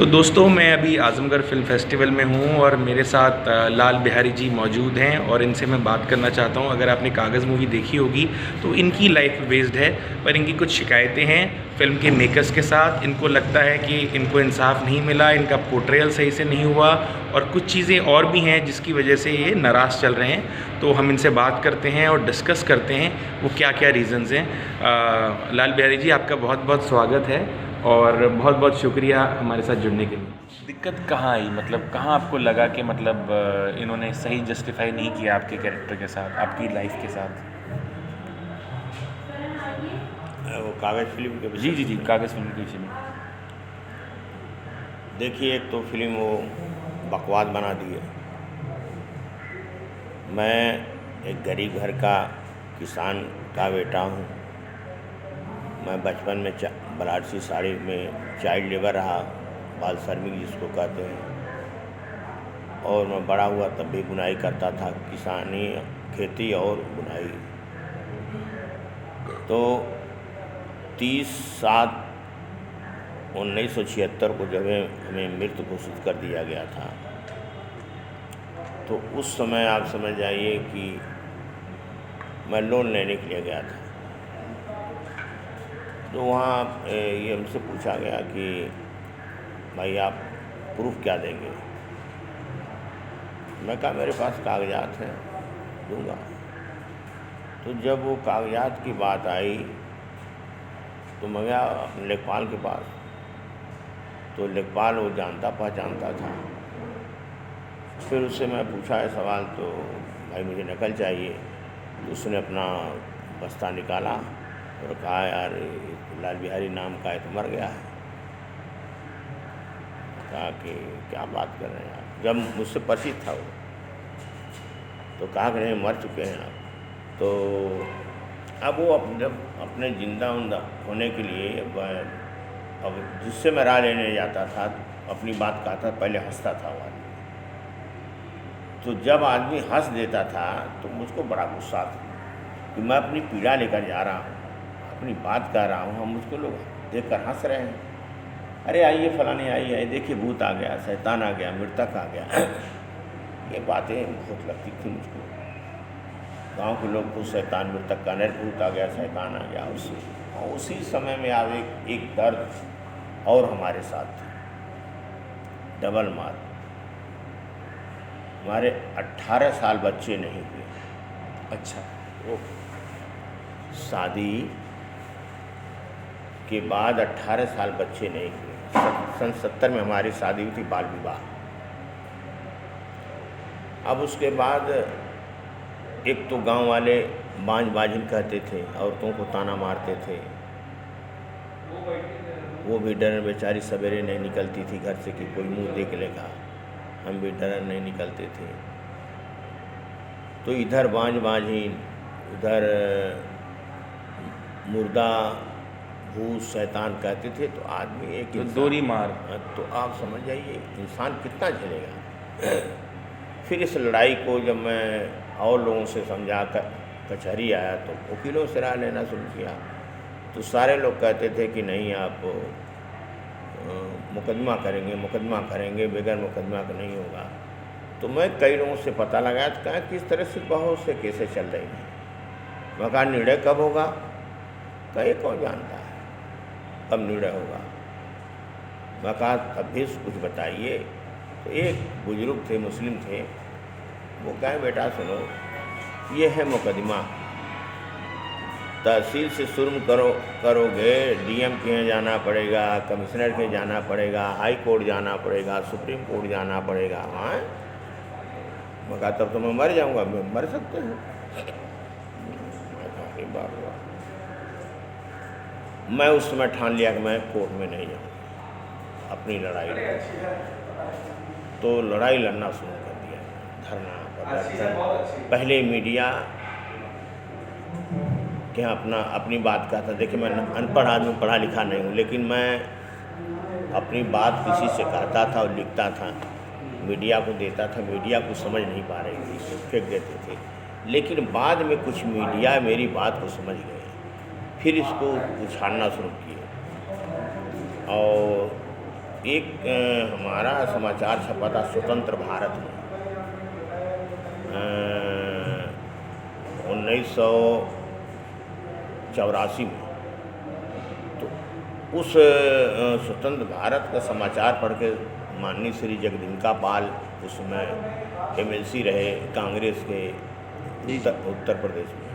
तो दोस्तों, मैं अभी आज़मगढ़ फ़िल्म फेस्टिवल में हूँ और मेरे साथ लाल बिहारी जी मौजूद हैं और इनसे मैं बात करना चाहता हूँ। अगर आपने कागज़ मूवी देखी होगी तो इनकी लाइफ बेस्ड है, पर इनकी कुछ शिकायतें हैं फ़िल्म के मेकर्स के साथ। इनको लगता है कि इनको इंसाफ नहीं मिला, इनका पोर्ट्रेयल सही से नहीं हुआ और कुछ चीज़ें और भी हैं जिसकी वजह से ये नाराज़ चल रहे हैं। तो हम इनसे बात करते हैं और डिस्कस करते हैं वो क्या क्या रीज़न्स हैं। लाल बिहारी जी, आपका बहुत बहुत स्वागत है और बहुत बहुत शुक्रिया हमारे साथ जुड़ने के लिए। दिक्कत कहाँ आई, मतलब कहाँ आपको लगा कि मतलब इन्होंने सही जस्टिफाई नहीं किया आपके कैरेक्टर के साथ, आपकी लाइफ के साथ? वो कागज़ फिल्म के जी विषय जी जी, में। कागज़ फिल्म के विषय में। देखिए, एक तो फिल्म वो बकवास बना दी है। मैं एक गरीब घर का किसान का बेटा हूँ। मैं बचपन में बनारसी साड़ी में चाइल्ड लेबर रहा, बाल श्रमिक जिसको कहते हैं। और मैं बड़ा हुआ तब भी बुनाई करता था, किसानी, खेती और बुनाई। तो 30/7/1976 को जब हमें मृत घोषित कर दिया गया था, तो उस समय आप समझ जाइए कि मैं लोन लेने के लिए गया था। तो वहाँ ये हमसे पूछा गया कि भाई आप प्रूफ क्या देंगे। मैं कहा मेरे पास कागजात हैं, दूंगा। तो जब वो कागजात की बात आई तो मैं गया अपने लेखपाल के पास। तो लेखपाल वो जानता पहचानता था। फिर उससे मैं पूछा है सवाल, तो भाई मुझे नकल चाहिए। तो उसने अपना बस्ता निकाला और कहा यार लाल बिहारी नाम का है तो मर गया है। कहा कि क्या बात कर रहे हैं आप, जब मुझसे परिचित था वो। तो कहा कि नहीं, मर चुके हैं आप। तो अब वो जब अपने जिंदा होने के लिए अब जिससे मैं राय लेने जाता था, अपनी बात कहता, पहले हंसता था वो आदमी। तो जब आदमी हंस देता था तो मुझको बड़ा गुस्सा था कि मैं अपनी पीड़ा लेकर जा रहा हूँ, अपनी बात कर रहा हूँ, हम मुझको लोग देख कर हंस रहे हैं। अरे आइए फलाने, आइए देखिए भूत आ गया, शैतान आ गया, मृतक आ गया। ये बातें बहुत लगती थी मुझको। गांव के लोग को शैतान मृतक का, भूत आ गया, शैतान आ गया। उसी समय में आप एक दर्द और हमारे साथ थे, डबल मार। हमारे 18 साल बच्चे नहीं हुए। अच्छा। वो शादी के बाद 18 साल बच्चे नहीं हुए। सन 70 में हमारी शादी हुई थी, बाल विवाह। अब उसके बाद एक तो गांव वाले बांझ बाझिन कहते थे, औरतों को ताना मारते थे। वो भी डर, बेचारी सवेरे नहीं निकलती थी घर से कि कोई मुंह देख लेगा। हम भी डर नहीं निकलते थे। तो इधर बांझ बाझिन, उधर मुर्दा, भूत, शैतान कहते थे। तो आदमी एक तो दोरी मार। तो आप समझ जाइए इंसान कितना झेलेगा। फिर इस लड़ाई को जब मैं और लोगों से समझा कर कचहरी आया तो वकीलों से राय लेना शुरू किया। तो सारे लोग कहते थे कि नहीं, आप मुकदमा करेंगे, बगैर मुकदमा का नहीं होगा। तो मैं कई लोगों से पता लगाया तो कहा कि इस तरह से बहुत से केसेस चल रही हैं। मैं कहा निर्णय कब होगा? कहीं कौन जानता है कब निर्णय होगा। मैं कहा तब भी कुछ बताइए। तो एक बुजुर्ग थे, मुस्लिम थे, वो कहे बेटा सुनो, ये है मुकदमा, तहसील से शुरू करोगे, डीएम के यहाँ जाना पड़ेगा, कमिश्नर के जाना पड़ेगा, हाई कोर्ट जाना पड़ेगा, सुप्रीम कोर्ट जाना पड़ेगा। हाँ, मैं कहा तब तो मैं मर जाऊँगा। मैं मर सकते हैं? मैं उस समय ठान लिया कि मैं कोर्ट में नहीं जाऊँगा, अपनी लड़ाई लड़ूंगा। तो लड़ाई लड़ना शुरू कर दिया, धरना प्रदर्शन। पहले मीडिया के यहाँ अपनी बात कहता। देखिए मैं अनपढ़ आदमी, पढ़ा लिखा नहीं हूँ, लेकिन मैं अपनी बात किसी से कहता था और लिखता था, मीडिया को देता था। मीडिया को समझ नहीं पा रही थी, फेंक देते थे। लेकिन बाद में कुछ मीडिया मेरी बात को समझ गए, फिर इसको उछालना शुरू किए। और एक हमारा समाचार छपा था स्वतंत्र भारत में 1984 में। तो उस स्वतंत्र भारत का समाचार पढ़ के माननीय श्री जगदम्बिका पाल उसमें MLC रहे कांग्रेस के उत्तर प्रदेश में,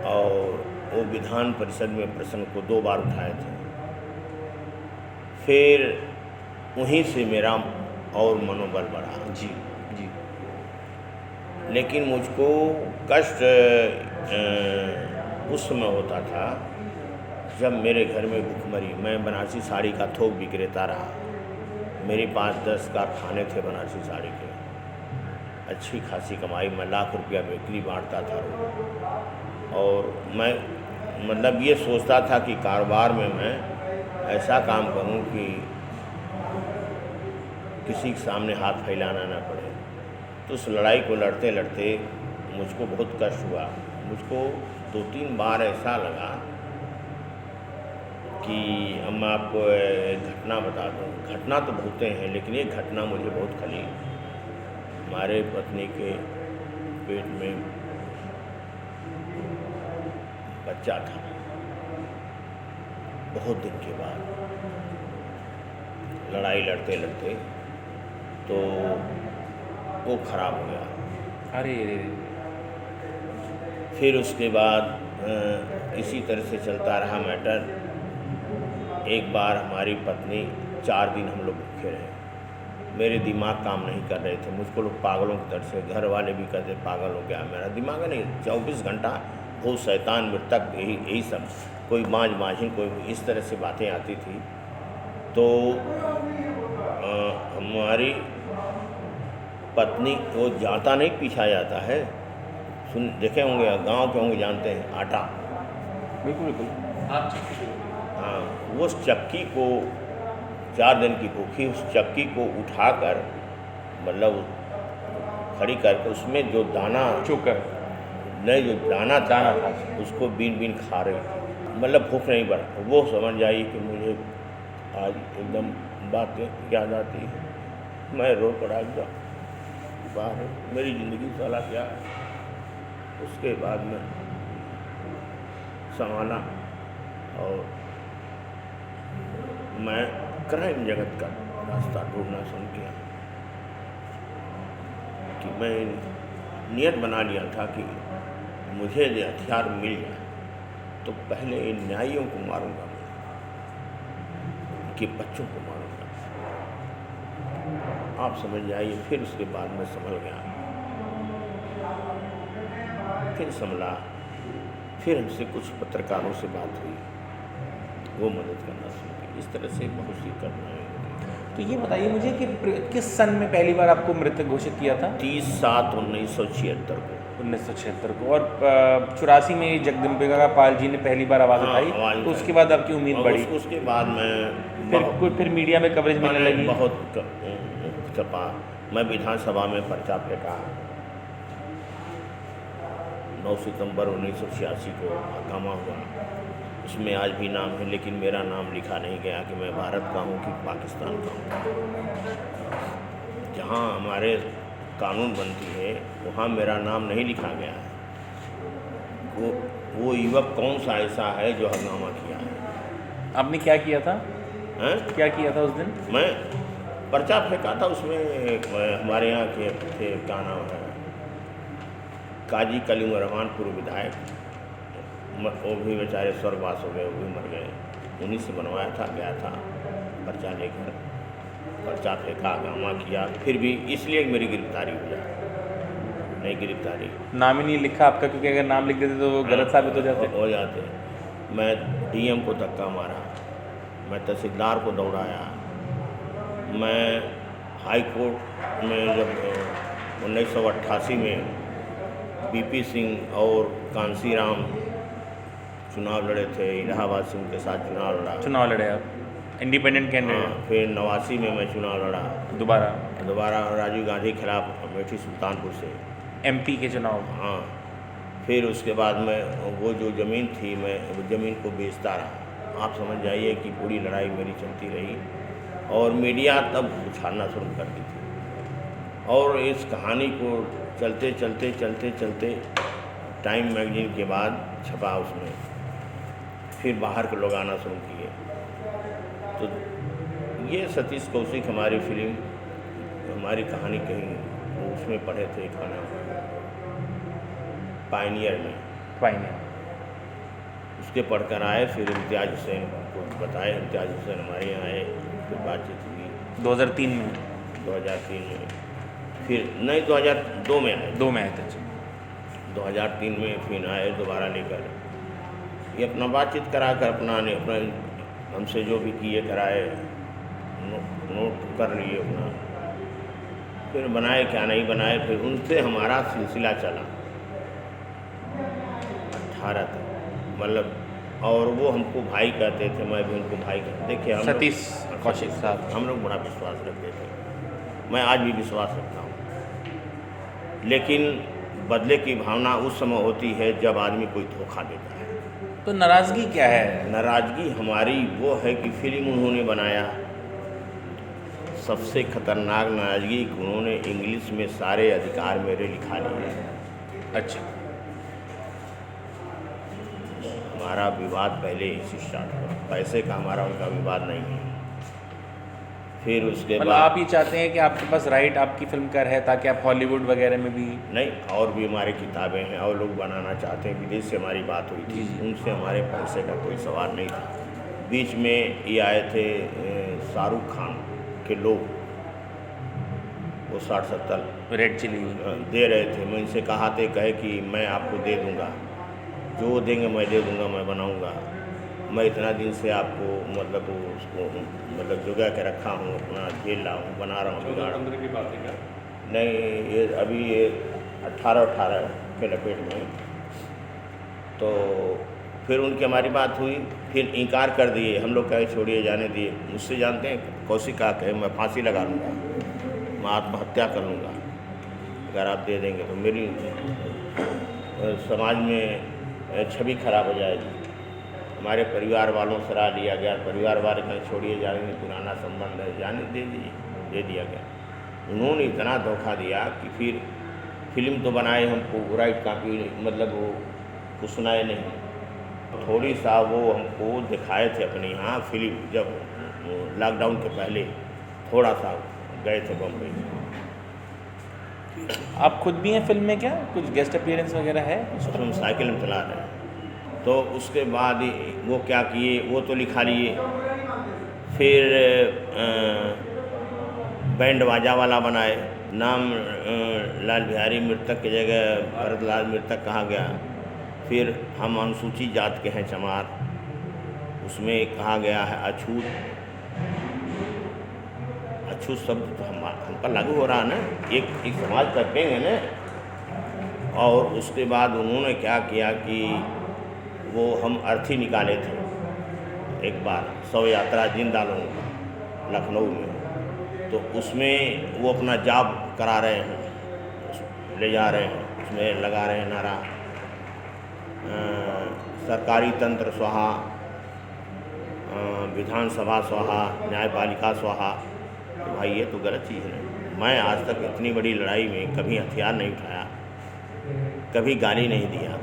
और वो विधान परिषद में प्रश्न को 2 बार उठाए थे। फिर वहीं से मेरा और मनोबल बढ़ा। जी जी। लेकिन मुझको कष्ट उस समय होता था जब मेरे घर में भूखमरी। मैं बनारसी साड़ी का थोक विक्रेता रहा। मेरे पास 10 कारखाने थे बनारसी साड़ी के, अच्छी खासी कमाई। मैं लाख रुपया बिक्री बांटता था। और मैं मतलब ये सोचता था कि कारोबार में मैं ऐसा काम करूं कि किसी के सामने हाथ फैलाना ना पड़े। तो उस लड़ाई को लड़ते लड़ते मुझको बहुत कष्ट हुआ। मुझको 2-3 बार ऐसा लगा कि अब मैं आपको एक घटना बता दूं। घटना तो बहुते हैं, लेकिन ये घटना मुझे बहुत खली। हमारे पत्नी के पेट में बच्चा था। बहुत दिन के बाद लड़ाई लड़ते लड़ते तो वो खराब हो गया। अरे फिर उसके बाद इसी तरह से चलता रहा मैटर। एक बार हमारी पत्नी 4 दिन हम लोग भूखे रहे। मेरे दिमाग काम नहीं कर रहे थे। मुझको लोग पागलों की तरह से, घर वाले भी कहते पागल हो गया। मेरा दिमाग नहीं, 24 घंटा बहुत शैतान मृतक यही सब, कोई बाँझ माझिन कोई इस तरह से बातें आती थी। तो हमारी पत्नी वो जाता नहीं पीछा जाता है, सुन देखे होंगे, गांव के होंगे, जानते हैं, आटा। बिल्कुल बिल्कुल। हाँ, वो उस चक्की को 4 दिन की भूखी उस चक्की को उठाकर मतलब खड़ी करके उसमें जो दाना चोकर नहीं, जो दाना था था उसको बीन बीन खा रही थी। मतलब भूख नहीं बढ़ा। वो समझ आई कि मुझे आज एकदम बातें याद आती है। मैं रो पड़ा एकदम बाहर, मेरी ज़िंदगी साला क्या है। उसके बाद में संभाला और मैं क्राइम जगत का रास्ता ढूंढना शुरू किया। कि मैं नियत बना लिया था कि मुझे ये हथियार मिल जाए तो पहले इन न्यायियों को मारूंगा मैं, कि बच्चों को मारूंगा। आप समझ जाइए। फिर उसके बाद मैं संभल गया, फिर संभला। फिर हमसे कुछ पत्रकारों से बात हुई, वो मदद करना शुरू की। इस तरह से बहुत सी करना है। तो ये बताइए मुझे कि किस सन में पहली बार आपको मृतक घोषित किया था? 30/7/1976 को। 1976 को। और 84 में जगदम्बिका पाल जी ने पहली बार आवाज़ उठाई। तो उसके बाद आपकी उम्मीद बढ़ी? उसके बाद मैं फिर मीडिया में कवरेज मिलने लगी? बहुत छपा। मैं विधानसभा में पर्चा फेंका 9 सितंबर 1986 को हंगामा हुआ। उसमें आज भी नाम है, लेकिन मेरा नाम लिखा नहीं गया कि मैं भारत का हूँ कि पाकिस्तान का हूँ। जहाँ हमारे कानून बनती है वहाँ मेरा नाम नहीं लिखा गया है। वो युवक कौन सा ऐसा है जो हंगामा किया है? आपने क्या किया था? हैं? क्या किया था उस दिन? मैं पर्चा फेंका था। उसमें हमारे यहाँ के थे, क्या नाम है, काजी कलीम रहमान, पूर्व विधायक। वो भी बेचारे स्वर्गवास हो गए, वो भी मर गए। उन्हीं से बनवाया था, गया था पर्चा लेकर, पर्चा फेंका, हंगामा किया। फिर भी इसलिए मेरी गिरफ्तारी हो जाए, नहीं गिरफ्तारी। नाम ही नहीं लिखा आपका, क्योंकि अगर नाम लिख देते तो गलत साबित हो जाते। मैं DM को धक्का मारा, मैं तहसीलदार को दौड़ाया। मैं हाई कोर्ट में जब 1988 में BP सिंह और कांसीराम चुनाव लड़े थे, इलाहाबाद से उनके साथ चुनाव लड़े आप इंडिपेंडेंट कैंडिडेट। हाँ, फिर 89 में मैं चुनाव लड़ा दोबारा राजीव गांधी के खिलाफ अमेठी सुल्तानपुर से, MP के चुनाव। हाँ। फिर उसके बाद में वो जो ज़मीन थी, मैं वो ज़मीन को बेचता रहा आप समझ जाइए कि पूरी लड़ाई मेरी चलती रही और मीडिया तब उछालना शुरू कर दी थी। और इस कहानी को चलते चलते चलते चलते टाइम मैगजीन के बाद छपा उसमें, फिर बाहर के लोग आना शुरू किए। तो ये सतीश कौशिक हमारी फिल्म, हमारी कहानी कहीं उसमें पढ़े थे, खाना पायनियर में उसके पढ़कर आए। फिर इम्तियाज़ हुसैन को बताए, इम्तियाज़ हुसैन हमारे यहाँ आए, फिर बातचीत हुई 2003 में 2003 में, फिर नहीं 2002 में आए, 2 में आए थे। 2003 में फिर आए दोबारा लेकर, ये अपना बातचीत करा कर अपना हमसे जो भी किए कराए नोट कर लिए अपना, फिर बनाए क्या नहीं बनाए। फिर उनसे हमारा सिलसिला चला 18 तक, मतलब। और वो हमको भाई कहते थे, मैं भी उनको भाई कहते। देखिए हम सतीश कौशिक साहब, हम लोग बड़ा विश्वास रखते थे, मैं आज भी विश्वास रखता हूँ। लेकिन बदले की भावना उस समय होती है जब आदमी कोई धोखा देता है। तो नाराज़गी क्या है? नाराज़गी हमारी वो है कि फिल्म उन्होंने बनाया, सबसे खतरनाक नाराज़गी कि उन्होंने इंग्लिश में सारे अधिकार मेरे लिखा लिए। अच्छा, हमारा विवाद पहले ही स्टार्ट हुआ, पैसे का हमारा उनका विवाद नहीं है। फिर उसके मतलब बाद आप ये चाहते हैं कि आपके पास राइट आपकी फिल्म का है ताकि आप हॉलीवुड वगैरह में भी? नहीं, और भी हमारी किताबें हैं और लोग बनाना चाहते हैं। विदेश से हमारी बात हुई थी, उनसे हमारे पैसे का कोई सवाल नहीं था। बीच में ये आए थे शाहरुख खान के लोग, वो 60-70 रेड चिली दे रहे थे। मैं इनसे कहे कि मैं आपको दे दूँगा, जो देंगे मैं दे दूँगा, मैं बनाऊँगा। मैं इतना दिन से आपको मतलब उसको मतलब जुगा के रखा हूँ, अपना झेल रहा हूँ, बना रहा हूँ। 14-15 की बात है क्या? नहीं, ये अभी ये 18 के लपेट में। तो फिर उनकी हमारी बात हुई, फिर इनकार कर दिए। हम लोग कहे छोड़िए, जाने दिए। मुझसे जानते हैं कौशिक का कहे मैं फांसी लगा लूँगा, मैं आत्महत्या कर लूँगा अगर आप दे देंगे तो। मेरी समाज में छवि खराब हो जाएगी। हमारे परिवार वालों से राह लिया गया, परिवार वाले कहीं छोड़िए, जाने पुराना संबंध है, जाने दे दिया गया। उन्होंने इतना धोखा दिया कि फिर फिल्म तो बनाए, हमको राइट कॉपी मतलब वो कुछ सुनाए नहीं। थोड़ी सा वो हमको दिखाए थे अपने यहाँ फिल्म, जब लॉकडाउन के पहले थोड़ा सा गए थे बम्बई। आप खुद भी हैं फिल्म में क्या? कुछ गेस्ट अपीयरेंस वगैरह है? उसमें साइकिल में चला रहे हैं। तो उसके बाद वो क्या किए, वो तो लिखा लिए। फिर बैंड बाजा वाला बनाए, नाम लाल बिहारी मृतक की जगह भरतलाल मृतक कहा गया। फिर हम अनुसूचित जात के हैं चमार, उसमें कहा गया है अछूत। अछूत शब्द तो हम पर लागू हो रहा है ना, एक समाज तकेंगे ना। और उसके बाद उन्होंने क्या किया कि वो हम अर्थी निकाले थे एक बार, शव यात्रा जिंदा लोगों का लखनऊ में। तो उसमें वो अपना जॉब करा रहे हैं, ले जा रहे हैं, उसमें लगा रहे हैं नारा सरकारी तंत्र स्वाहा, विधानसभा स्वाहा, न्यायपालिका स्वाहा। तो भाई ये तो गलत चीज़ है। मैं आज तक इतनी बड़ी लड़ाई में कभी हथियार नहीं उठाया, कभी गाली नहीं दिया,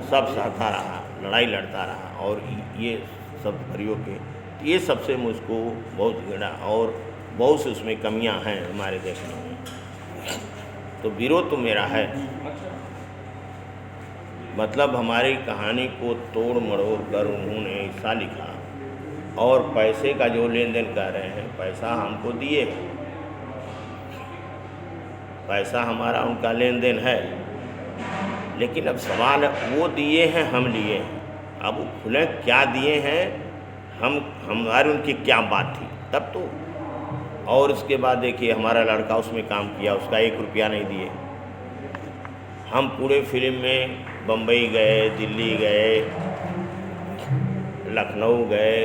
सब सहता रहा, लड़ाई लड़ता रहा। और ये सब प्रयोग के, ये सबसे मुझको बहुत घृणा और बहुत से उसमें कमियां हैं हमारे देखने में। तो विरोध तो मेरा है, मतलब हमारी कहानी को तोड़ मरोड़ कर उन्होंने ऐसा लिखा। और पैसे का जो लेन देन कर रहे हैं, पैसा हमको दिए, पैसा हमारा उनका लेन देन है। लेकिन अब सवाल है, वो दिए हैं, हम लिए हैं। अब वो खुले क्या दिए हैं, हमारी उनकी क्या बात थी तब तो। और उसके बाद देखिए हमारा लड़का उसमें काम किया, उसका 1 रुपया नहीं दिए। हम पूरे फिल्म में बम्बई गए, दिल्ली गए, लखनऊ गए,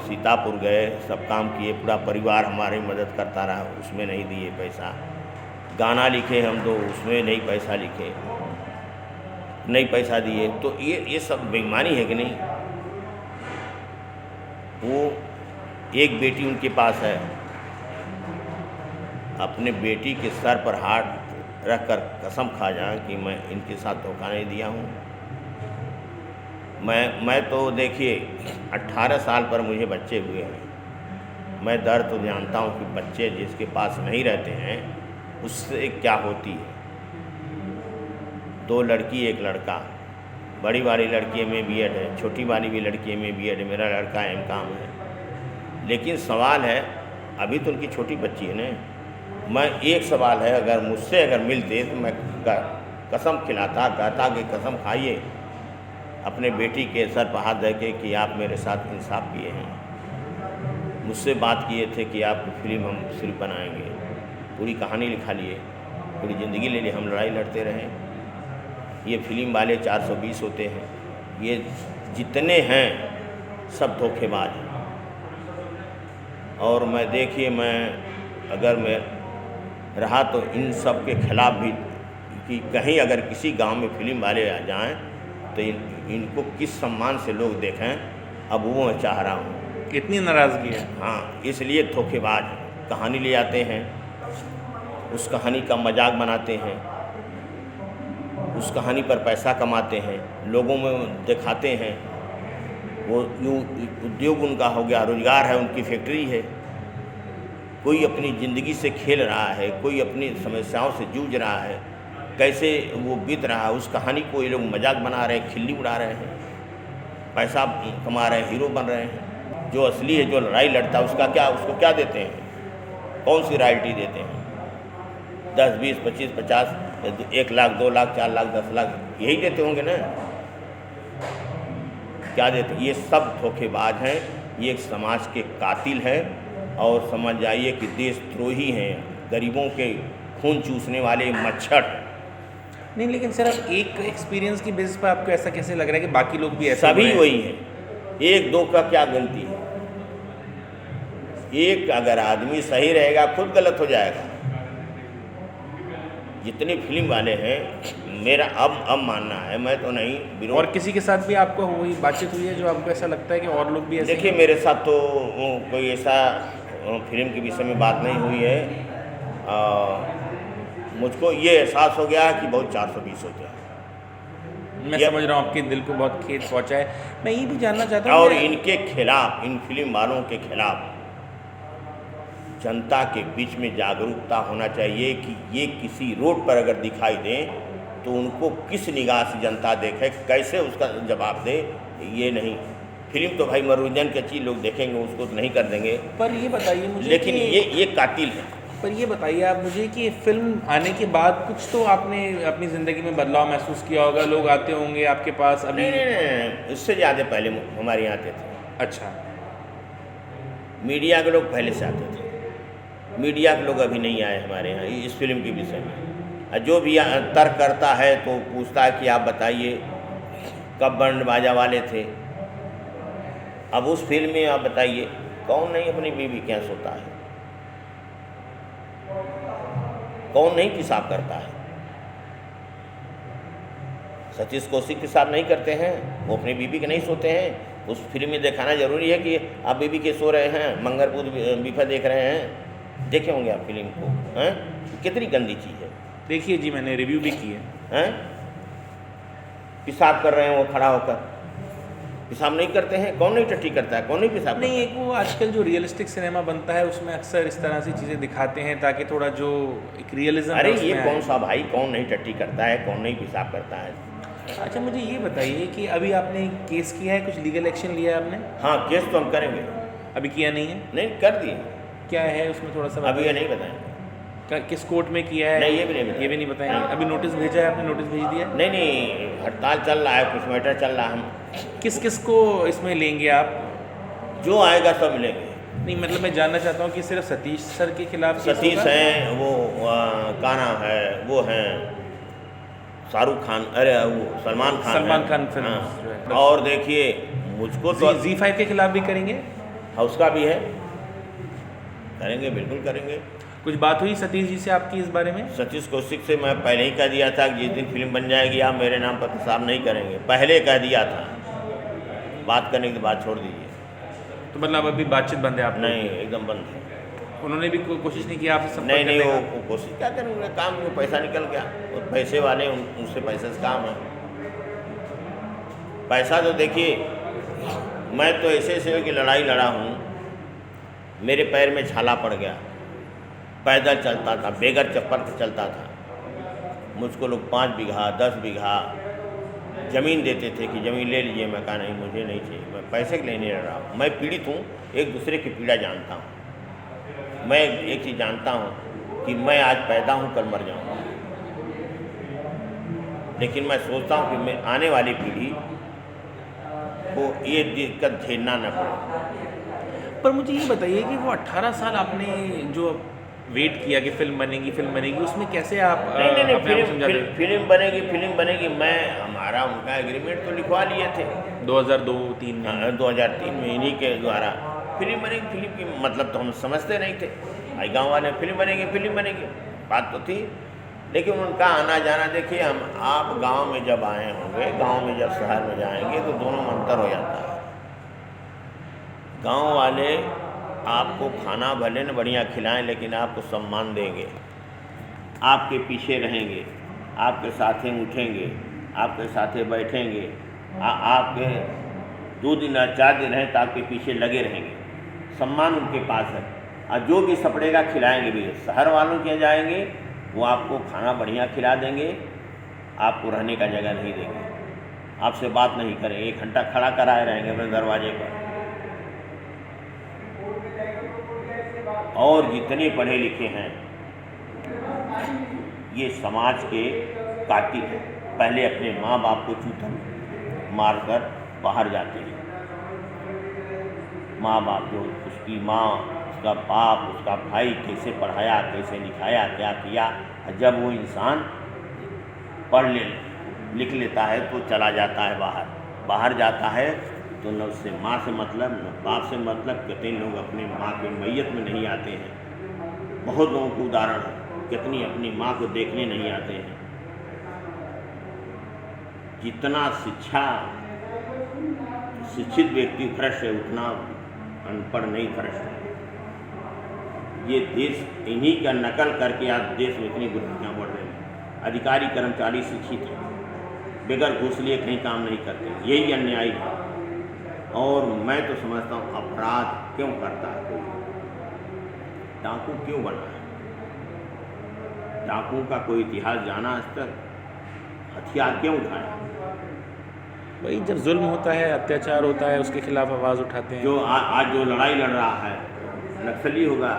सीतापुर गए, सब काम किए। पूरा परिवार हमारी मदद करता रहा, उसमें नहीं दिए पैसा। गाना लिखे हम तो उसमें नहीं पैसा लिखे, नहीं पैसा दिए। तो ये सब बेईमानी है कि नहीं? वो एक बेटी उनके पास है, अपने बेटी के सर पर हाथ रखकर कसम खा जाएं कि मैं इनके साथ धोखा नहीं दिया हूँ। मैं तो देखिए 18 साल पर मुझे बच्चे हुए हैं। मैं दर्द तो जानता हूँ कि बच्चे जिसके पास नहीं रहते हैं उससे क्या होती है। 2 लड़की 1 लड़का, बड़ी वाली लड़की में बीएड है, छोटी वाली भी लड़की में बीएड है, मेरा लड़का एमकॉम है। लेकिन सवाल है, अभी तो उनकी छोटी बच्ची है ना। मैं एक सवाल है, अगर मुझसे अगर मिलते तो मैं कसम खिलाता, कहता कि कसम खाइए अपने बेटी के सर पर हाथ रख के कि आप मेरे साथ इंसाफ किए हैं। मुझसे बात किए थे कि आपकी फिल्म हम सिर्फ बनाएंगे, पूरी कहानी लिखा लिए, पूरी ज़िंदगी ले लिए, हम लड़ाई लड़ते रहे। ये फिल्म वाले 420 होते हैं, ये जितने हैं सब धोखेबाज हैं। और मैं देखिए, मैं अगर मैं रहा तो इन सब के खिलाफ भी कि कहीं अगर किसी गांव में फिल्म वाले आ जाएं तो इनको किस सम्मान से लोग देखें, अब वो मैं चाह रहा हूँ। कितनी नाराज़गी है। हाँ, इसलिए धोखेबाज कहानी ले आते हैं, उस कहानी का मजाक बनाते हैं, उस कहानी पर पैसा कमाते हैं, लोगों में दिखाते हैं। वो यूँ उद्योग उनका हो गया, रोजगार है, उनकी फैक्ट्री है। कोई अपनी ज़िंदगी से खेल रहा है, कोई अपनी समस्याओं से जूझ रहा है, कैसे वो बीत रहा है, उस कहानी को ये लोग मजाक बना रहे हैं, खिल्ली उड़ा रहे हैं, पैसा कमा रहे हैं, हीरो बन रहे हैं। जो असली है, जो लड़ाई लड़ता है, उसका क्या, उसको क्या देते हैं, कौन सी रॉयल्टी देते हैं? 10, 20, 25, 50, 1 लाख, 2 लाख, 4 लाख, 10 लाख यही देते होंगे ना। क्या देते? ये सब धोखेबाज हैं, ये एक समाज के कातिल हैं और समझ जाइए कि देशद्रोही हैं, गरीबों के खून चूसने वाले मच्छर। नहीं, लेकिन सर अब एक एक्सपीरियंस की बेसिस पर आपको ऐसा कैसे लग रहा है कि बाकी लोग भी ऐसा सभी वही हैं? 1-2 का क्या गलती है? एक अगर आदमी सही रहेगा खुद गलत हो जाएगा। जितने फिल्म वाले हैं, मेरा अब मानना है, मैं तो नहीं विरोध। और किसी के साथ भी आपको वही बातचीत हुई है जो आपको ऐसा लगता है कि और लोग भी ऐसे? देखिए, मेरे साथ तो कोई ऐसा फिल्म के विषय में बात नहीं हुई है। मुझको ये एहसास हो गया कि बहुत 420 होते हैं। मैं समझ रहा हूँ आपके दिल को बहुत खेद पहुँचा है। मैं ये भी जानना चाहता हूँ और इनके खिलाफ, इन फिल्म वालों के खिलाफ जनता के बीच में जागरूकता होना चाहिए कि ये किसी रोड पर अगर दिखाई दें तो उनको किस निगाह से जनता देखे, कैसे उसका जवाब दे। ये नहीं, फिल्म तो भाई मनोरंजन की चीज़ लोग देखेंगे, उसको तो नहीं कर देंगे। पर ये बताइए मुझे, लेकिन ये कातिल है। पर ये बताइए आप मुझे कि फिल्म आने के बाद कुछ तो आपने अपनी ज़िंदगी में बदलाव महसूस किया होगा, लोग आते होंगे आपके पास अभी? नहीं, इससे ज़्यादा पहले हमारे यहाँ आते थे। अच्छा, मीडिया के लोग पहले से आते थे, मीडिया के लोग अभी नहीं आए हमारे यहाँ इस फिल्म के विषय में। जो भी तर्क करता है तो पूछता है कि आप बताइए कब बैंड बाजा वाले थे। अब उस फिल्म में आप बताइए कौन नहीं अपनी बीवी के यहाँ सोता है, कौन नहीं पेशाब करता है? सतीश कौशिक पेशाब नहीं करते हैं, वो अपनी बीवी के नहीं सोते हैं। उस फिल्म में दिखाना जरूरी है कि आप बीवी के सो रहे हैं, मंगलपुर बीफा देख रहे हैं। देखे होंगे आप फिल्म को, हैं? कितनी गंदी चीज़ है। देखिए जी, मैंने रिव्यू भी की है। हैं? पेशाब कर रहे हैं वो खड़ा होकर, पेशाब नहीं करते हैं। कौन नहीं टट्टी करता है, कौन नहीं पेशाब नहीं, करता एक वो आजकल जो रियलिस्टिक सिनेमा बनता है उसमें अक्सर इस तरह से चीज़ें दिखाते हैं ताकि थोड़ा जो एक रियलिज्म। अरे ये कौन सा भाई, कौन नहीं टट्टी करता है, कौन नहीं पेशाब करता है? अच्छा, मुझे ये बताइए कि अभी आपने केस किया है, कुछ लीगल एक्शन लिया है आपने? हाँ, केस तो हम करेंगे। अभी किया नहीं है? नहीं कर दिए। क्या है उसमें, थोड़ा सा अभी ये बताइए। नहीं बताएंगे। किस कोर्ट में किया है? नहीं, ये भी नहीं बताएंगे। ये भी नहीं बताएंगे। अभी नोटिस भेजा है आपने? नोटिस भेज दिया? नहीं नहीं, हड़ताल चल रहा है, कुछ मैटर चल रहा है। हम किस किस को इसमें लेंगे आप? जो आएगा सब मिलेंगे। नहीं, मतलब मैं जानना चाहता हूँ कि सिर्फ सतीश सर के खिलाफ केस सतीश होगा? हैं, वो का नाम है, वो हैं शाहरुख खान, अरे वो सलमान खान। सलमान खान फिल्म हाँ। जो है। और देखिए मुझको तो Z5 के खिलाफ भी करेंगे? हाँ, उसका भी है, करेंगे, बिल्कुल करेंगे। कुछ बात हुई सतीश जी से आपकी इस बारे में? सतीश कौशिक से मैं पहले ही कह दिया था कि जिस दिन फिल्म बन जाएगी आप मेरे नाम पर पेशाब नहीं करेंगे, पहले कह दिया था। बात करने की बात छोड़ दीजिए। तो मतलब अभी बातचीत बंद है आप लोगों नहीं, की? एकदम बंद है। उन्होंने भी कोशिश नहीं की आपसे संपर्क नहीं नहीं, करने का? वो कोशिश क्या करें, उनका काम में पैसा निकल गया, और पैसे वाले उनसे पैसे से काम है। पैसा तो देखिए, मैं तो ऐसे ऐसे की लड़ाई लड़ा हूँ, मेरे पैर में छाला पड़ गया, पैदल चलता था, बेगर चप्पल से चलता था। मुझको लोग 5 बीघा 10 बीघा ज़मीन देते थे कि ज़मीन ले लीजिए, मैं कहा नहीं, मुझे नहीं चाहिए, मैं पैसे के लिए नहीं लड़ रहा हूँ। मैं पीड़ित हूँ, एक दूसरे की पीड़ा जानता हूँ। मैं एक चीज़ जानता हूँ कि मैं आज पैदा हूँ, कल मर जाऊँगा, लेकिन मैं सोचता हूँ कि मैं आने वाली पीढ़ी को ये दिक्कत झेलना न पड़े। पर मुझे ये बताइए कि वो 18 साल आपने जो वेट किया कि फिल्म बनेगी, उसमें कैसे आप नहीं नहीं नहीं, अपने आप को समझाते? फिल्म बनेगी। मैं हमारा उनका एग्रीमेंट तो लिखवा लिए थे 2002-3 में। 2003 में इन्हीं के द्वारा। फिल्म बनेगी, फिल्म की मतलब तो हम समझते नहीं थे। भाई गाँव वाले फिल्म बनेगी बात तो थी, लेकिन उनका आना जाना देखिए, आप गांव में जब आए होंगे, गांव में जब शहर में जाएंगे तो दोनों में अंतर हो जाता है। गांव वाले आपको खाना भले न बढ़िया खिलाएं, लेकिन आपको सम्मान देंगे, आपके पीछे रहेंगे, आपके साथे उठेंगे, आपके साथे बैठेंगे, आपके 2 दिन या 4 दिन रहें तो आपके पीछे लगे रहेंगे। सम्मान उनके पास है, और जो भी सपड़ेगा खिलाएंगे भी। शहर वालों के जाएंगे, वो आपको खाना बढ़िया खिला देंगे, आपको रहने का जगह नहीं देंगे, आपसे बात नहीं करेंगे, 1 घंटा खड़ा कराए रहेंगे अपने दरवाजे पर। और जितने पढ़े लिखे हैं ये समाज के कातिल हैं, पहले अपने माँ बाप को चूतन मारकर बाहर जाते हैं। माँ बाप जो उसकी माँ, उसका बाप, उसका भाई कैसे पढ़ाया, कैसे लिखाया, क्या किया, जब वो इंसान पढ़ लिख लेता है तो चला जाता है बाहर जाता है तो न उससे माँ से मतलब, न बाप से मतलब। कितने लोग अपने माँ के मैयत में नहीं आते हैं, बहुत लोगों को उदाहरण है, कितनी अपनी माँ को देखने नहीं आते हैं। जितना शिक्षित व्यक्ति भ्रष्ट है, उतना अनपढ़ नहीं भ्रष्ट है। ये देश इन्हीं का नकल करके आज देश में इतनी बुराइयाँ बढ़ रही हैं। अधिकारी कर्मचारी शिक्षित हैं, बगैर घूस लिए कहीं काम नहीं करते, यही अन्याय है। और मैं तो समझता हूँ अपराध क्यों करता है कोई, डाकू क्यों बना है, डाकू का कोई इतिहास जाना आज तक, हथियार क्यों उठाया? भाई जब जुल्म होता है, अत्याचार होता है, उसके खिलाफ आवाज़ उठाते हैं। जो आज जो लड़ाई लड़ रहा है नक्सली होगा,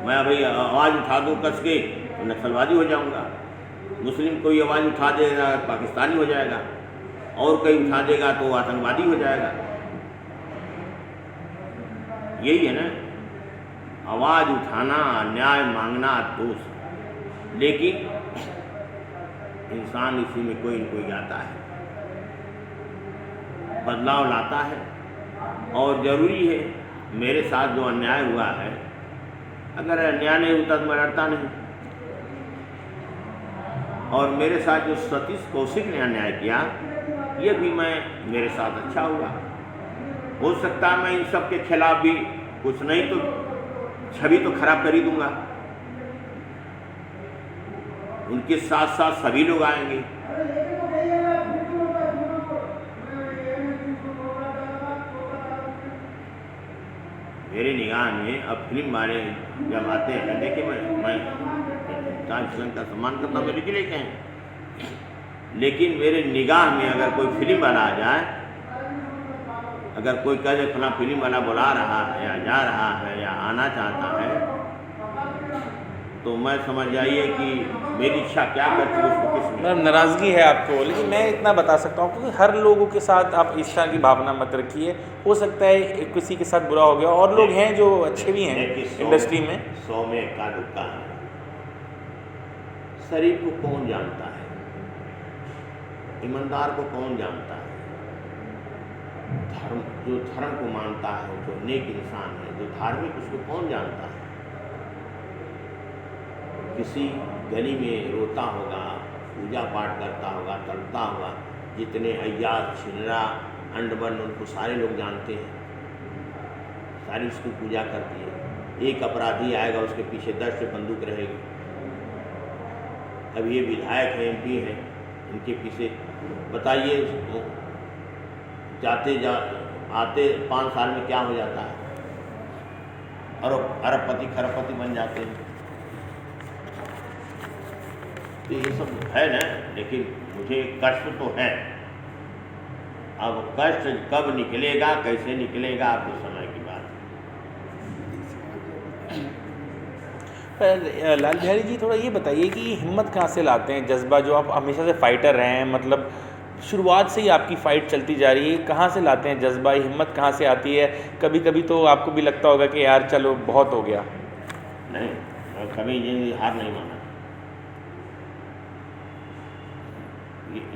मैं अभी आवाज़ उठा दूँ कस के तो नक्सलवादी हो जाऊँगा। मुस्लिम कोई आवाज़ उठा देगा पाकिस्तानी हो जाएगा, और कोई उठा देगा तो आतंकवादी हो जाएगा। यही है ना, आवाज़ उठाना, न्याय मांगना दोष, लेकिन इंसान इसी में कोई न कोई आता है, बदलाव लाता है। और ज़रूरी है, मेरे साथ जो अन्याय हुआ है, अगर अन्याय नहीं होता तो मैं लड़ता नहीं। और मेरे साथ जो सतीश कौशिक ने अन्याय किया, ये भी मेरे साथ अच्छा हुआ। हो सकता है मैं इन सब के खिलाफ भी कुछ नहीं तो छवि तो खराब कर ही दूंगा, उनके साथ साथ सभी लोग आएंगे। मेरे निगाह में अब फिल्म वाले जब आते हैं, देखिए मैं का सम्मान करता हूँ, मेरे लिए कहें, लेकिन मेरे निगाह में अगर कोई फिल्म वाला आ जाए, अगर कोई कह दे फला फिल्म वाला बुला रहा है या जा रहा है या आना चाहता है, तो मैं समझ जाइए कि मेरी इच्छा क्या करती है उसको किस में। मतलब नाराज़गी है आपको, लेकिन मैं इतना बता सकता हूँ क्योंकि हर लोगों के साथ आप इस तरह की भावना मत रखिए। हो सकता है किसी के साथ बुरा हो गया, और लोग हैं जो अच्छे भी हैं इंडस्ट्री में। 100 में इक्का दुक्का है। शरीफ को कौन जानता है, ईमानदार को कौन जानता है, जो धर्म को मानता है, जो नेक इंसान है, जो धार्मिक, उसको कौन जानता है। किसी गली में रोता होगा, पूजा पाठ करता होगा, तड़पता होगा, जितने अय्याज, छिनरा, अंडबन, उनको सारे लोग जानते हैं। सारी उसकी पूजा करती है। एक अपराधी आएगा, उसके पीछे 10 से बंदूक रहेगी। अब ये विधायक हैं, MP हैं, इनके पीछे बताइए आते 5 साल में क्या हो जाता है, और अरबपति खरबपति बन जाते हैं। तो ये सब है ना, लेकिन मुझे कष्ट तो है। अब कष्ट कब निकलेगा, कैसे निकलेगा, आपको समय की बात पर लाल बिहारी जी थोड़ा ये बताइए कि हिम्मत कहाँ से लाते हैं, जज्बा, जो आप हमेशा से फाइटर रहे हैं, मतलब शुरुआत से ही आपकी फ़ाइट चलती जा रही है, कहाँ से लाते हैं जज्बा, हिम्मत कहाँ से आती है? कभी कभी तो आपको भी लगता होगा कि यार चलो बहुत हो गया। नहीं, मैं कभी ये हार नहीं माना।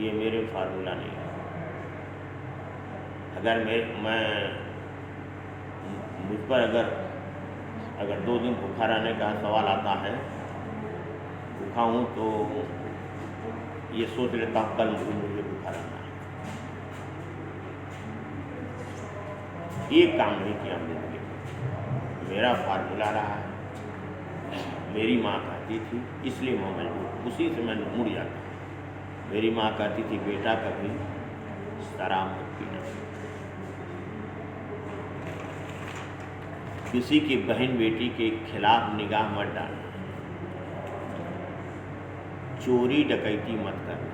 ये मेरे फार्मूला नहीं है। अगर मैं मुझ पर अगर 2 दिन भूखा रहने का सवाल आता है, भूखा हूँ तो ये सोच लेता हूँ कल मुझे भूखा रहना है। एक काम नहीं किया जिंदगी में, मेरा फार्मूला रहा है। मेरी माँ कहती थी, इसलिए मैं मजबूर, उसी से मैं मुड़ जाता। मेरी माँ कहती थी, बेटा कभी शराब मत पीना, किसी की बहन बेटी के खिलाफ निगाह मत डालना, चोरी डकैती मत करना,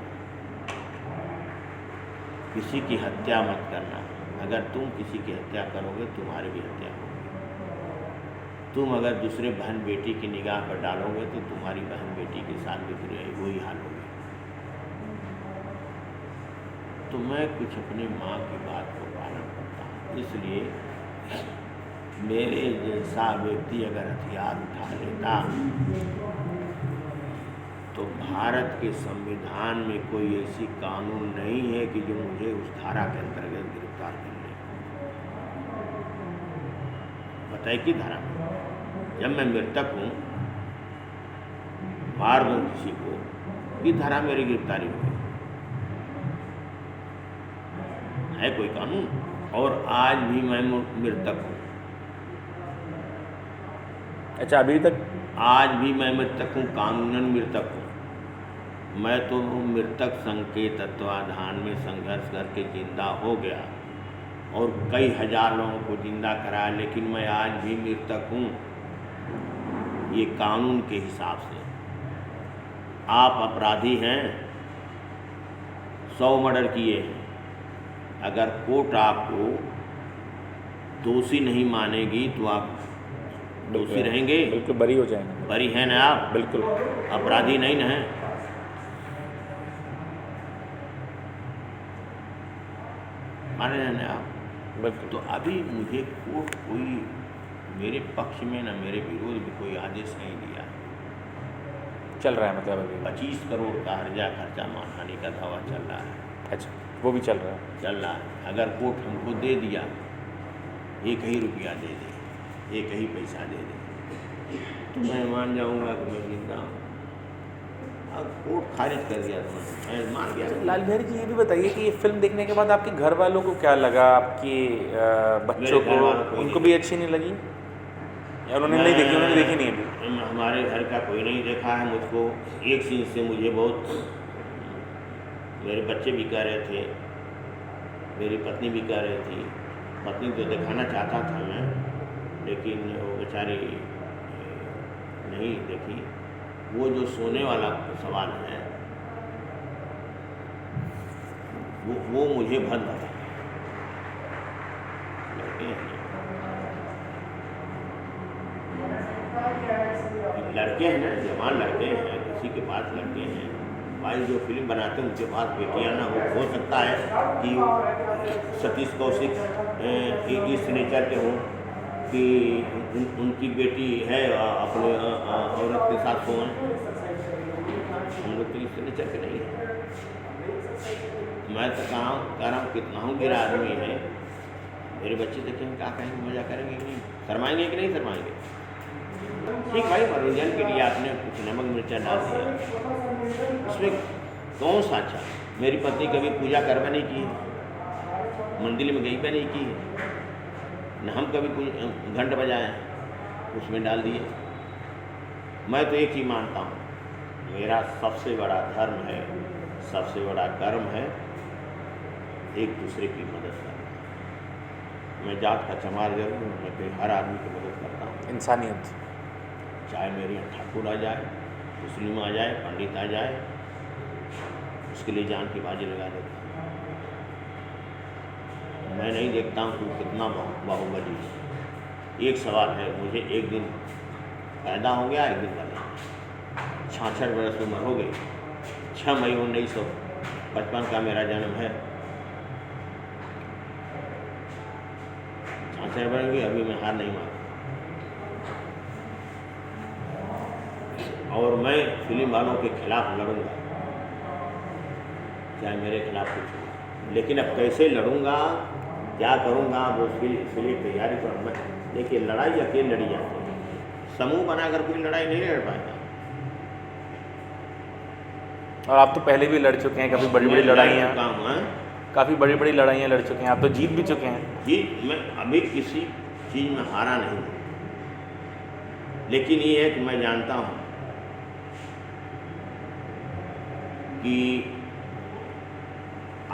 किसी की हत्या मत करना। अगर तुम किसी की हत्या करोगे, तुम्हारी भी हत्या होगी। तुम अगर दूसरे बहन बेटी की निगाह पर डालोगे, तो तुम्हारी बहन बेटी के साथ भी वही हाल होगी। तो मैं कुछ अपनी माँ की बात को पालन करता हूँ। इसलिए मेरे जैसा व्यक्ति अगर हथियार उठा लेता, तो भारत के संविधान में कोई ऐसी कानून नहीं है कि जो मुझे उस धारा के अंतर्गत गिरफ्तार कर ले। बताइए कि धारा में जब मैं मृतक हूँ, मार दूँ किसी को, ये धारा मेरी गिरफ्तारी हुई है कोई कानून? और आज भी मैं मृतक हूँ। अच्छा, अभी तक? आज भी मैं मृतक हूँ, कानूनन मृतक हूँ। मैं तो मृतक संघ के तत्वाधान में संघर्ष करके जिंदा हो गया और कई हजार लोगों को जिंदा कराया, लेकिन मैं आज भी मृतक हूँ, ये कानून के हिसाब से। आप अपराधी हैं, 100 मर्डर किए हैं, अगर कोर्ट आपको दोषी नहीं मानेगी तो आप दोषी रहेंगे? बिल्कुल बरी हो जाएंगे। बरी हैं ना आप? बिल्कुल। अपराधी नहीं ना हैं? माने हैं ना आप? बिल्कुल। तो अभी मुझे कोर्ट कोई मेरे पक्ष में ना मेरे विरोध में कोई आदेश नहीं दिया। चल रहा है मतलब अभी 25 करोड़ का हर्जा खर्चा मानहानि का दावा चल रहा है। अच्छा, वो भी चल रहा है? चल रहा है। अगर कोर्ट हमको दे दिया, 1 ही रुपया दे दे, 1 ही पैसा दे दे, तो मैं मान जाऊंगा कि मैं जिंदा हूँ। अब कोर्ट खारिज कर दिया तो मैं मान गया। लाल बिहारी जी, ये भी बताइए कि ये फिल्म देखने के बाद आपके घर वालों को क्या लगा, आपके बच्चों को, उनको भी अच्छी नहीं लगी या उन्होंने नहीं देखी? उन्होंने देखी नहीं अभी? हमारे घर का कोई नहीं देखा है। मुझको एक सीन से मुझे बहुत, मेरे बच्चे भी कह रहे थे, मेरी पत्नी भी कह रही थी। पत्नी तो दिखाना चाहता था मैं, लेकिन वो बेचारी नहीं देखी। वो जो सोने वाला सवाल है, वो मुझे भद लगा। लड़के हैं ना, जवान लड़के हैं, किसी के पास लड़के हैं। भाई जो फिल्म बनाते हैं उनके पास बेटियाँ ना हो सकता है कि सतीश कौशिक इस नेचर के हों कि उनकी बेटी है अपने औरत के साथ सोएं। हम लोग तो इस नेचर के नहीं है। मैं तो कह रहा हूँ कितना हूँ गिरा आदमी है। मेरे बच्चे देखेंगे, क्या कहेंगे, मजा करेंगे कि नहीं, शर्माएंगे कि नहीं शर्माएंगे? ठीक भाई, मनोरंजन के लिए आपने कुछ नमक मिर्चा डाल दिया, उसमें कौन सा अच्छा? मेरी पत्नी कभी पूजा करवा नहीं की, मंदिर में गई भी नहीं की, न हम कभी कुछ घंट बजाए उसमें डाल दिए। मैं तो एक ही मानता हूँ, मेरा सबसे बड़ा धर्म है, सबसे बड़ा कर्म है एक दूसरे की मदद करना। मैं जात का चमार जरूर हूँ, मैं फिर हर आदमी की मदद करता हूँ। इंसानियत। चाहे मेरे यहाँ ठाकुर आ जाए, मुस्लिम आ जाए, पंडित आ जाए, उसके लिए जान की बाजी लगा देता हूँ। मैं नहीं देखता हूँ कि कितना बाहुबली है। एक सवाल है, मुझे एक दिन पैदा हो गया, एक दिन मर गया, 66 वर्ष उम्र हो गई, 6 मई 1955 का मेरा जन्म है। 66 वर्ष की अभी मैं हार नहीं मानता। और मैं फिल्म वालों के खिलाफ लड़ूंगा, चाहे मेरे खिलाफ कुछ हो, लेकिन अब कैसे लड़ूंगा, क्या करूंगा, वो इसलिए तैयारी कर। मैं देखिए, लड़ाई अकेले लड़ी जाती है, समूह बनाकर कोई लड़ाई नहीं लड़ पाएगा। और आप तो पहले भी लड़ चुके हैं, काफ़ी बड़ी बड़ी लड़ाइयाँ, काफ़ी बड़ी बड़ी लड़ाइयाँ लड़ चुके हैं, आप तो जीत भी चुके हैं। जी, मैं अभी किसी चीज़ में हारा नहीं, लेकिन ये है कि मैं जानता हूँ कि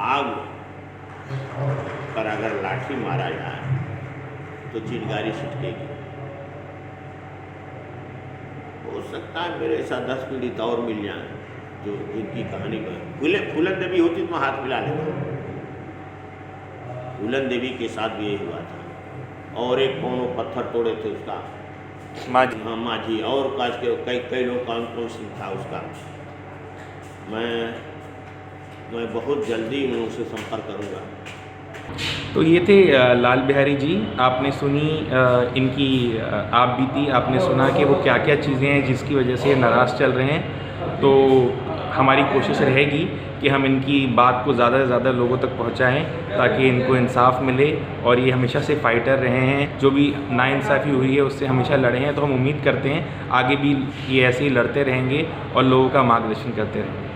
आग पर अगर लाठी मारा जाए तो चिंगारी छिटकेगी। हो सकता है मेरे साथ 10 पीड़ित और मिल जाएं जो जिनकी कहानी पर फूलन देवी होती तो मैं हाथ मिला लेता। फूलन देवी के साथ भी यही हुआ था, और एक कौन पत्थर तोड़े थे उसका माझी। हाँ, माझी, और काज के कई लोग कौन सिंह था उसका। मैं बहुत जल्दी मैं उनसे संपर्क करूँगा। तो ये थे लाल बिहारी जी। आपने सुनी इनकी आप बीती, आपने सुना कि वो क्या क्या चीज़ें हैं जिसकी वजह से नाराज़ चल रहे हैं। तो हमारी कोशिश रहेगी कि हम इनकी बात को ज़्यादा से ज़्यादा लोगों तक पहुंचाएं ताकि इनको इंसाफ मिले। और ये हमेशा से फाइटर रहे हैं, जो भी नाइंसाफ़ी हुई है उससे हमेशा लड़े हैं। तो हम उम्मीद करते हैं आगे भी ये ऐसे ही लड़ते रहेंगे और लोगों का मार्गदर्शन करते रहेंगे।